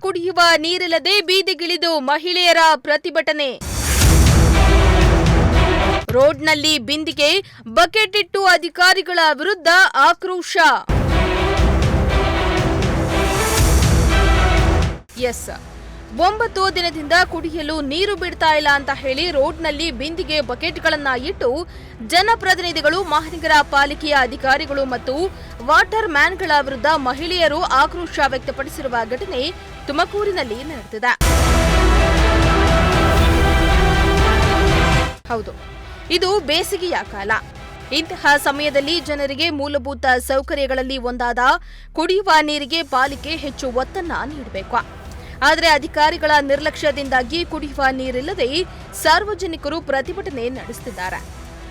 ಕುಡಿಯುವ ನೀರಿಲ್ಲದೆ ಬೀದಿಗಿಳಿದು ಮಹಿಳೆಯರ ಪ್ರತಿಭಟನೆ. ರೋಡ್ನಲ್ಲಿ ಬಿಂದಿಗೆ ಬಕೆಟ್ ಇಟ್ಟು ಅಧಿಕಾರಿಗಳ ವಿರುದ್ಧ ಆಕ್ರೋಶ. ಎಸ್, 9 ದಿನದಿಂದ ಕುಡಿಯಲು ನೀರು ಬಿಡ್ತಾ ಇಲ್ಲ ಅಂತ ಹೇಳಿ ರೋಡ್ನಲ್ಲಿ ಬಿಂದಿಗೆ ಬಕೆಟ್ಗಳನ್ನ ಇಟ್ಟು ಜನಪ್ರತಿನಿಧಿಗಳು, ಮಹಾನಗರ ಪಾಲಿಕೆಯ ಅಧಿಕಾರಿಗಳು ಮತ್ತು ವಾಟರ್ ಮ್ಯಾನ್ಗಳ ವಿರುದ್ಧ ಮಹಿಳೆಯರು ಆಕ್ರೋಶ ವ್ಯಕ್ತಪಡಿಸಿರುವ ಘಟನೆ ತುಮಕೂರಿನಲ್ಲಿ ನಡೆದಿದೆ. ಹೌದು, ಇದು ಬೇಸಿಗೆಯ ಕಾಲ. ಇಂತಹ ಸಮಯದಲ್ಲಿ ಜನರಿಗೆ ಮೂಲಭೂತ ಸೌಕರ್ಯಗಳಲ್ಲಿ ಒಂದಾದ ಕುಡಿಯುವ ನೀರಿಗೆ ಪಾಲಿಕೆ ಹೆಚ್ಚು ಒತ್ತನ್ನ ನೀಡಬೇಕು. ಆದರೆ ಅಧಿಕಾರಿಗಳ ನಿರ್ಲಕ್ಷ್ಯದಿಂದಾಗಿ ಕುಡಿಯುವ ನೀರಿಲ್ಲದೆ ಸಾರ್ವಜನಿಕರು ಪ್ರತಿಭಟನೆ ನಡೆಸುತ್ತಿದ್ದಾರೆ.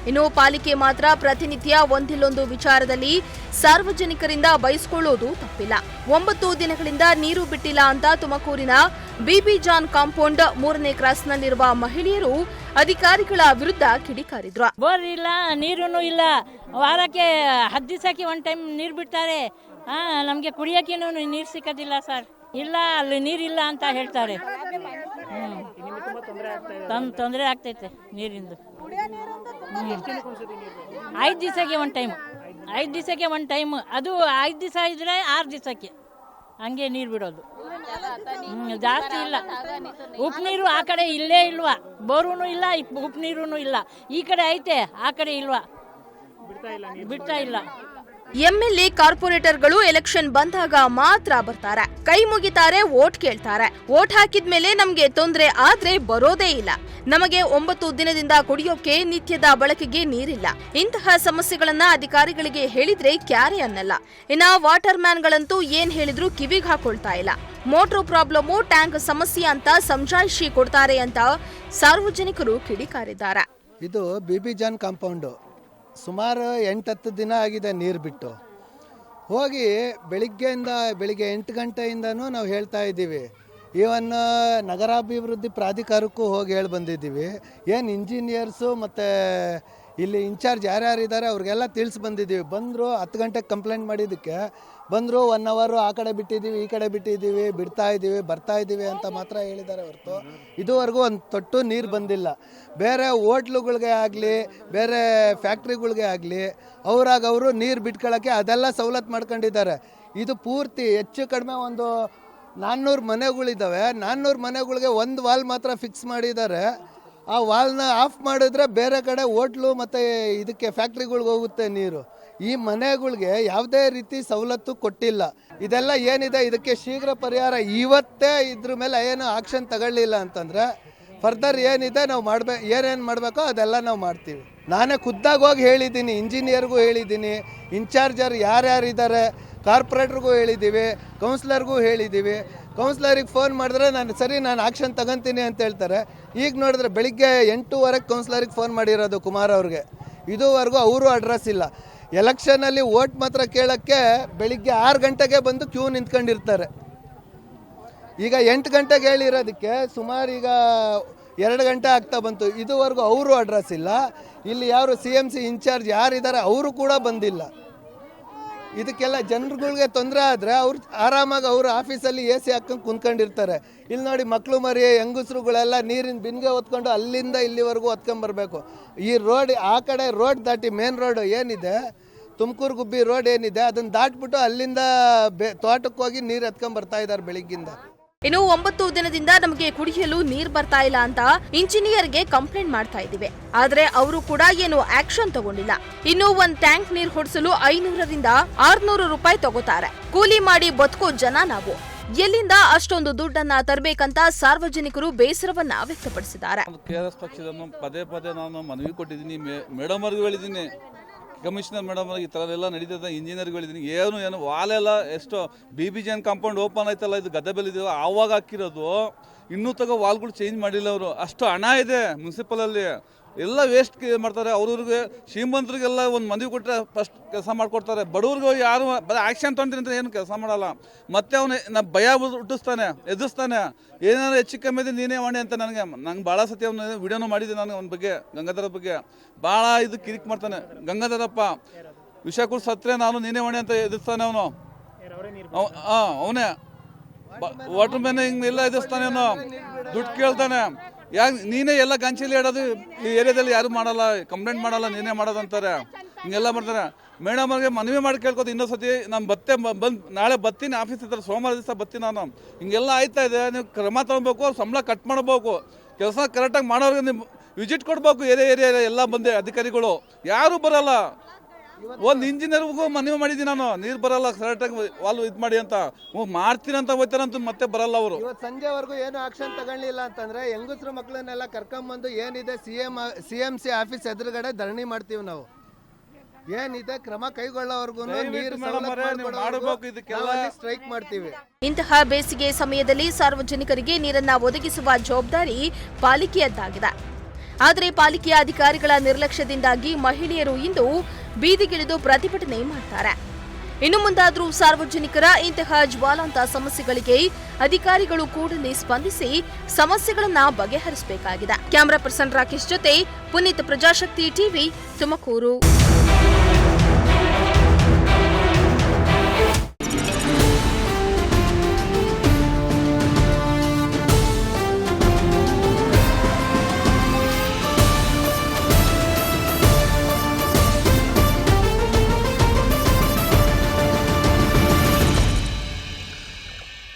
ಇನ್ನು ಪಾಲಿಕೆ ಮಾತ್ರ ಪ್ರತಿನಿತ್ಯ ಒಂದಿಲ್ಲೊಂದು ವಿಚಾರದಲ್ಲಿ ಸಾರ್ವಜನಿಕರಿಂದ ಬಯಸಿಕೊಳ್ಳೋದು ತಪ್ಪಿಲ್ಲ. 9 ದಿನಗಳಿಂದ ನೀರು ಬಿಟ್ಟಿಲ್ಲ ಅಂತ ತುಮಕೂರಿನ ಬಿಬಿ ಜಾನ್ ಕಾಂಪೌಂಡ್ 3ನೇ ಕ್ರಾಸ್ನಲ್ಲಿರುವ ಮಹಿಳೆಯರು ಅಧಿಕಾರಿಗಳ ವಿರುದ್ಧ ಕಿಡಿಕಾರಿದ್ರು. ಬೋರ್ ಇಲ್ಲ, ನೀರು ಇಲ್ಲ, ವಾರಕ್ಕೆ 10 ದಿವಸಕ್ಕೆ ಒಂದು ಟೈಮ್ ನೀರು ಬಿಡ್ತಾರೆ. ನಮಗೆ ಕುಡಿಯೋಕ್ಕೇನು ನೀರು ಸಿಕ್ಕೋದಿಲ್ಲ ಸರ್. ಇಲ್ಲ, ಅಲ್ಲಿ ನೀರಿಲ್ಲ ಅಂತ ಹೇಳ್ತಾರೆ. ತೊಂದರೆ ಆಗ್ತೈತೆ ನೀರಿಂದು. 5 ದಿವಸಕ್ಕೆ ಒಂದು ಟೈಮ್, 5 ದಿವಸಕ್ಕೆ ಒಂದು ಟೈಮ್. ಅದು 5 ದಿವಸ ಇದ್ರೆ 6 ದಿವಸಕ್ಕೆ ಹಂಗೆ ನೀರು ಬಿಡೋದು. ಜಾಸ್ತಿ ಇಲ್ಲ. ಉಪ್ಪು ನೀರು ಆ ಕಡೆ ಇಲ್ಲೇ ಇಲ್ವಾ, ಬೋರೂ ಇಲ್ಲ, ಉಪ್ಪು ನೀರೂ ಇಲ್ಲ. ಈ ಕಡೆ ಐತೆ, ಆ ಕಡೆ ಇಲ್ವಾ, ಬಿಡ್ತಾ ಇಲ್ಲ. ಎಂಎಲ್ಎ, ಕಾರ್ಪೊರೇಟರ್ಗಳು ಎಲೆಕ್ಷನ್ ಬಂದಾಗ ಮಾತ್ರ ಬರ್ತಾರೆ, ಕೈ ಮುಗಿತಾರೆ, ವೋಟ್ ಕೇಳ್ತಾರೆ. ವೋಟ್ ಹಾಕಿದ್ಮೇಲೆ ನಮ್ಗೆ ತೊಂದರೆ ಆದ್ರೆ ಬರೋದೇ ಇಲ್ಲ. ನಮಗೆ 9 ದಿನದಿಂದ ಕುಡಿಯೋಕೆ, ನಿತ್ಯದ ಬಳಕೆಗೆ ನೀರಿಲ್ಲ. ಇಂತಹ ಸಮಸ್ಯೆಗಳನ್ನ ಅಧಿಕಾರಿಗಳಿಗೆ ಹೇಳಿದ್ರೆ ಕ್ಯಾರೆ ಅನ್ನಲ್ಲ. ಇನ್ನ ವಾಟರ್ ಮ್ಯಾನ್ಗಳಂತೂ ಏನ್ ಹೇಳಿದ್ರು ಕಿವಿಗೆ ಹಾಕೊಳ್ತಾ ಇಲ್ಲ. ಮೋಟ್ರು ಪ್ರಾಬ್ಲಮು, ಟ್ಯಾಂಕ್ ಸಮಸ್ಯೆ ಅಂತ ಸಮಜಾಯಿಷಿ ಕೊಡ್ತಾರೆ ಅಂತ ಸಾರ್ವಜನಿಕರು ಕಿಡಿಕಾರಿದ್ದಾರೆ. ಇದು ಬಿಬಿ ಜಾನ್ ಕಾಂಪೌಂಡು. ಸುಮಾರು 8-10 ದಿನ ಆಗಿದೆ ನೀರು ಬಿಟ್ಟು. ಹೋಗಿ ಬೆಳಿಗ್ಗೆ 8 ಗಂಟೆಯಿಂದನೂ ನಾವು ಹೇಳ್ತಾ ಇದ್ದೀವಿ. ಈವನ್ ನಗರಾಭಿವೃದ್ಧಿ ಪ್ರಾಧಿಕಾರಕ್ಕೂ ಹೋಗಿ ಹೇಳಿ ಬಂದಿದ್ದೀವಿ. ಏನು ಇಂಜಿನಿಯರ್ಸು ಮತ್ತು ಇಲ್ಲಿ ಇನ್ಚಾರ್ಜ್ ಯಾರ್ಯಾರಿದ್ದಾರೆ ಅವ್ರಿಗೆಲ್ಲ ತಿಳಿಸಿ ಬಂದಿದ್ದೀವಿ. ಬಂದರು 10 ಗಂಟೆಗೆ ಕಂಪ್ಲೇಂಟ್ ಮಾಡಿದ್ದಕ್ಕೆ ಬಂದರು 1 ಅವರ್ ಆ ಕಡೆ ಬಿಟ್ಟಿದ್ದೀವಿ, ಈ ಕಡೆ ಬಿಟ್ಟಿದ್ದೀವಿ, ಬಿಡ್ತಾ ಇದ್ದೀವಿ, ಬರ್ತಾ ಇದ್ದೀವಿ ಅಂತ ಮಾತ್ರ ಹೇಳಿದ್ದಾರೆ ಹೊರತು ಇದುವರೆಗೂ ಒಂದು ತೊಟ್ಟು ನೀರು ಬಂದಿಲ್ಲ. ಬೇರೆ ಹೋಟ್ಲುಗಳಿಗೆ ಆಗಲಿ, ಬೇರೆ ಫ್ಯಾಕ್ಟ್ರಿಗಳಿಗೆ ಆಗಲಿ ಅವರು ನೀರು ಬಿಟ್ಕೊಳ್ಳೋಕ್ಕೆ ಅದೆಲ್ಲ ಸವಲತ್ತು ಮಾಡ್ಕೊಂಡಿದ್ದಾರೆ. ಇದು ಪೂರ್ತಿ ಹೆಚ್ಚು ಕಡಿಮೆ ಒಂದು 400 ಮನೆಗಳಿದ್ದಾವೆ. 400 ಮನೆಗಳಿಗೆ ಒಂದು ವಾಲ್ ಮಾತ್ರ ಫಿಕ್ಸ್ ಮಾಡಿದ್ದಾರೆ. ಆ ವಾಲ್ನ ಆಫ್ ಮಾಡಿದ್ರೆ ಬೇರೆ ಕಡೆ ಹೋಟ್ಲು ಮತ್ತು ಇದಕ್ಕೆ ಫ್ಯಾಕ್ಟ್ರಿಗಳಿಗೆ ಹೋಗುತ್ತೆ ನೀರು. ಈ ಮನೆಗಳಿಗೆ ಯಾವುದೇ ರೀತಿ ಸವಲತ್ತು ಕೊಟ್ಟಿಲ್ಲ. ಇದೆಲ್ಲ ಏನಿದೆ ಇದಕ್ಕೆ ಶೀಘ್ರ ಪರಿಹಾರ ಇವತ್ತೇ ಇದ್ರ ಮೇಲೆ ಏನು ಆಕ್ಷನ್ ತಗೊಳ್ಳಿಲ್ಲ ಅಂತಂದರೆ ಫರ್ದರ್ ಏನಿದೆ ನಾವು ಏನೇನು ಮಾಡಬೇಕೋ ಅದೆಲ್ಲ ನಾವು ಮಾಡ್ತೀವಿ. ನಾನೇ ಖುದ್ದಾಗಿ ಹೋಗಿ ಹೇಳಿದ್ದೀನಿ, ಇಂಜಿನಿಯರ್ಗೂ ಹೇಳಿದ್ದೀನಿ, ಇನ್ಚಾರ್ಜರ್ ಯಾರ್ಯಾರಿದ್ದಾರೆ ಕಾರ್ಪೊರೇಟ್ರಿಗೂ ಹೇಳಿದ್ದೀವಿ, ಕೌನ್ಸಿಲರ್ಗೂ ಹೇಳಿದ್ದೀವಿ. ಕೌನ್ಸಿಲರಿಗೆ ಫೋನ್ ಮಾಡಿದ್ರೆ ನಾನು ಆಕ್ಷನ್ ತಗೊಂತೀನಿ ಅಂತ ಹೇಳ್ತಾರೆ. ಈಗ ನೋಡಿದ್ರೆ ಬೆಳಿಗ್ಗೆ 8:15 ಕೌನ್ಸಿಲರಿಗೆ ಫೋನ್ ಮಾಡಿರೋದು ಕುಮಾರ್ ಅವ್ರಿಗೆ. ಇದುವರೆಗೂ ಅವರು ಅಡ್ರೆಸ್ ಇಲ್ಲ. ಎಲೆಕ್ಷನಲ್ಲಿ ವೋಟ್ ಮಾತ್ರ ಕೇಳೋಕ್ಕೆ ಬೆಳಿಗ್ಗೆ 6 ಗಂಟೆಗೆ ಬಂದು ಕ್ಯೂ ನಿಂತ್ಕೊಂಡಿರ್ತಾರೆ. ಈಗ 8 ಗಂಟೆಗೆ ಹೇಳಿರೋದಕ್ಕೆ ಸುಮಾರು ಈಗ 2 ಗಂಟೆ ಆಗ್ತಾ ಬಂತು. ಇದುವರೆಗೂ ಅವರು ಅಡ್ರೆಸ್ ಇಲ್ಲ. ಇಲ್ಲಿ ಯಾರು CMC ಇನ್ಚಾರ್ಜ್ ಯಾರಿದ್ದಾರೆ ಅವರು ಕೂಡ ಬಂದಿಲ್ಲ. ಇದಕ್ಕೆಲ್ಲ ಜನರುಗಳಿಗೆ ತೊಂದರೆ ಆದರೆ ಅವ್ರು ಆರಾಮಾಗಿ ಅವ್ರ ಆಫೀಸಲ್ಲಿ AC ಹಾಕೊಂಡು ಕುಂತ್ಕೊಂಡಿರ್ತಾರೆ. ಇಲ್ಲಿ ನೋಡಿ ಮಕ್ಕಳು ಮರಿ ಹೆಂಗಸರುಗಳೆಲ್ಲ ನೀರಿನ ಬಿನ್ಗೆ ಹೊತ್ಕೊಂಡು ಅಲ್ಲಿಂದ ಇಲ್ಲಿವರೆಗೂ ಹೊತ್ಕೊಂಬರ್ಬೇಕು. ಈ ರೋಡ್ ಆ ಕಡೆ ರೋಡ್ ದಾಟಿ ಮೇನ್ ರೋಡ್ ಏನಿದೆ, ತುಮಕೂರು ಗುಬ್ಬಿ ರೋಡ್ ಏನಿದೆ, ಅದನ್ನು ದಾಟ್ಬಿಟ್ಟು ಅಲ್ಲಿಂದ ತೋಟಕ್ಕೆ ಹೋಗಿ ನೀರು ಎತ್ಕೊಂಡ್ಬರ್ತಾ ಇದ್ದಾರೆ ಬೆಳಿಗ್ಗಿಂದ. ಇನ್ನು 9 ದಿನದಿಂದ ನಮಗೆ ಕುಡಿಯಲು ನೀರು ಬರ್ತಾ ಇಲ್ಲ ಅಂತ ಇಂಜಿನಿಯರ್ಗೆ ಕಂಪ್ಲೇಂಟ್ ಮಾಡ್ತಾ ಇದ್ದೀವಿ. ಆದ್ರೆ ಅವರು ಕೂಡ ಏನು ಆಕ್ಷನ್ ತಗೊಂಡಿಲ್ಲ. ಇನ್ನು ಒಂದು ಟ್ಯಾಂಕ್ ನೀರು ಹೊಡಿಸಲು 500ರಿಂದ 600 ರೂಪಾಯಿ ತಗೋತಾರೆ. ಕೂಲಿ ಮಾಡಿ ಬದುಕೋ ಜನ ನಾವು. ಎಲ್ಲಿಂದ ಅಷ್ಟೊಂದು ದುಡ್ಡನ್ನ ತರಬೇಕಂತ ಸಾರ್ವಜನಿಕರು ಬೇಸರವನ್ನ ವ್ಯಕ್ತಪಡಿಸಿದ್ದಾರೆ. KRS ಪಕ್ಷದನ್ನು ಪದೇ ನಾನು ಮನವಿ ಕೊಟ್ಟಿದ್ದೀನಿ, ಮೇಡಮ್ ಅವ್ರಿಗೂ ಹೇಳಿದ್ದೀನಿ, ಕಮಿಷನರ್ ಮೇಡಮ್ ಈ ಥರ ಎಲ್ಲ ನಡೀತದೆ, ಇಂಜಿನಿಯರ್ಗೆ ಹೇಳಿದ್ದೀನಿ. ಏನು ವಾಲೆಲ್ಲ ಎಷ್ಟು ಬಿಬಿ ಜಾನ್ ಕಾಂಪೌಂಡ್ ಓಪನ್ ಆಯ್ತಲ್ಲ, ಇದು ಗದ್ದೆ ಇದೆಯಲ್ಲ ಆವಾಗ ಹಾಕಿರೋದು. ಇನ್ನೂ ವಾಲ್ಗಳು ಚೇಂಜ್ ಮಾಡಿಲ್ಲ ಅವರು. ಅಷ್ಟು ಹಣ ಇದೆ ಮುನ್ಸಿಪಲಲ್ಲಿ, ಎಲ್ಲ ವೇಸ್ಟ್ ಮಾಡ್ತಾರೆ. ಅವ್ರಿಗೆ ಶ್ರೀಮಂತರಿಗೆಲ್ಲ ಒಂದು ಮನವಿ ಕೊಟ್ಟರೆ ಫಸ್ಟ್ ಕೆಲಸ ಮಾಡಿಕೊಡ್ತಾರೆ. ಬಡವ್ರಿಗೆ ಯಾರು ಆ್ಯಕ್ಷನ್ ತೊಗೊಂತೀನಿ ಅಂತ ಏನು ಕೆಲಸ ಮಾಡಲ್ಲ. ಮತ್ತೆ ಅವನು ಭಯ ಹುಟ್ಟಿಸ್ತಾನೆ, ಎದುರಿಸ್ತಾನೆ. ಏನಾದ್ರು ಹೆಚ್ಚು ಕಮ್ಮಿ ಇದೆ ನೀನೇ ಹೊಣೆ ಅಂತ ನಂಗೆ ಭಾಳ ಸತಿ ಅವನು ವಿಡಿಯೋನು ಮಾಡಿದ್ದೆ ನಾನು ಅವನ ಬಗ್ಗೆ, ಗಂಗಾಧರ ಬಗ್ಗೆ ಭಾಳ ಇದು ಕಿರಿಕ್ ಮಾಡ್ತಾನೆ. ಗಂಗಾಧರಪ್ಪ ವಿಷ ಕೂಡ ಸತ್ರೆ ನಾನು ನೀನೇ ಹೊಣೆ ಅಂತ ಎದುರಿಸ್ತಾನೆ ಅವನು. ಅವನೇ ವಾಟರ್ ಮ್ಯಾನ್ ಹಿಂಗೆಲ್ಲ ಎದುರಿಸ್ತಾನೆ, ದುಡ್ಡು ಕೇಳ್ತಾನೆ. ಯಾಕೆ ನೀನೇ ಎಲ್ಲ ಗಂಚಲಿ ಇಡೋದು, ಈ ಏರಿಯಾದಲ್ಲಿ ಯಾರು ಮಾಡಲ್ಲ, ಕಂಪ್ಲೇಂಟ್ ಮಾಡಲ್ಲ, ನೀನೇ ಮಾಡೋದಂತಾರೆ, ಹಿಂಗೆಲ್ಲ ಮಾಡ್ತಾರೆ. ಮೇಡಮ್ ಅವ್ರಿಗೆ ಮನವಿ ಮಾಡಿ ಕೇಳ್ಕೊತ ಇನ್ನೊಂದ್ಸತಿ ನಾನು ಬಂದು ನಾಳೆ ಬರ್ತೀನಿ ಆಫೀಸ್ ಹತ್ರ, ಸೋಮವಾರ ದಿವಸ ಬರ್ತೀನಿ ನಾನು. ಹಿಂಗೆಲ್ಲ ಆಯ್ತಾ ಇದೆ, ನೀವು ಕ್ರಮ ತಗೋಬೇಕು, ಸಂಬಳ ಕಟ್ ಮಾಡಬೇಕು, ಕೆಲಸ ಕರೆಕ್ಟಾಗಿ ಮಾಡೋರಿಗೆ ನೀವು ವಿಸಿಟ್ ಕೊಡಬೇಕು. ಏರಿಯಾ ಎಲ್ಲ ಬಂದೆ ಅಧಿಕಾರಿಗಳು ಯಾರು ಬರಲ್ಲ. ಒಂದು ಇಂಜಿನಿಯರ್ಗೂ ಮನವಿ ಮಾಡಿದ್ದೀನಿ ನಾನು, ನೀರು ಬರಲ್ಲ ಕರೆಕ್ಟಾಗಿ ವಾಲ್ ಇದು ಮಾಡಿ ಅಂತ. ಮಾಡ್ತೀನಿ ಅಂತ ಹೋಗ್ತಾರಂತ ಮತ್ತೆ ಬರಲ್ಲ ಅವರು. ಇವತ್ತು ಸಂಜೆವರೆಗೂ ಏನು ಆಕ್ಷನ್ ತಗೊಳ್ಳಿಲ್ಲ ಅಂತಂದ್ರೆ ಹೆಂಗಸರು ಮಕ್ಕಳನ್ನೆಲ್ಲ ಕರ್ಕೊಂಬಂದು ಏನಿದೆ CMC ಆಫೀಸ್ ಎದುರುಗಡೆ ಧರಣಿ ಮಾಡ್ತೀವಿ ನಾವು. ಏನಿದೆ ಕ್ರಮ ಕೈಗೊಳ್ಳೋವರೆಗೂ ಸ್ಟ್ರೈಕ್ ಮಾಡ್ತೀವಿ. ಇಂತಹ ಬೇಸಿಗೆ ಸಮಯದಲ್ಲಿ ಸಾರ್ವಜನಿಕರಿಗೆ ನೀರನ್ನ ಒದಗಿಸುವ ಜವಾಬ್ದಾರಿ ಪಾಲಿಕೆಯದ್ದಾಗಿದೆ. ಆದರೆ ಪಾಲಿಕೆಯ ಅಧಿಕಾರಿಗಳ ನಿರ್ಲಕ್ಷ್ಯದಿಂದಾಗಿ ಮಹಿಳೆಯರು ಇಂದು ಬೀದಿಗಿಳಿದು ಪ್ರತಿಭಟನೆ ಮಾಡ್ತಾರೆ. ಇನ್ನು ಮುಂದಾದರೂ ಸಾರ್ವಜನಿಕರ ಇಂತಹ ಜ್ವಾಲಾಂತ ಸಮಸ್ಯೆಗಳಿಗೆ ಅಧಿಕಾರಿಗಳು ಕೂಡಲೇ ಸ್ಪಂದಿಸಿ ಸಮಸ್ಯೆಗಳನ್ನ ಬಗೆಹರಿಸಬೇಕಾಗಿದೆ. ಕ್ಯಾಮರಾ ಪರ್ಸನ್ ರಾಕೇಶ್ ಜೊತೆ ಪುನೀತ್, ಪ್ರಜಾಶಕ್ತಿ ಟಿವಿ, ತುಮಕೂರು.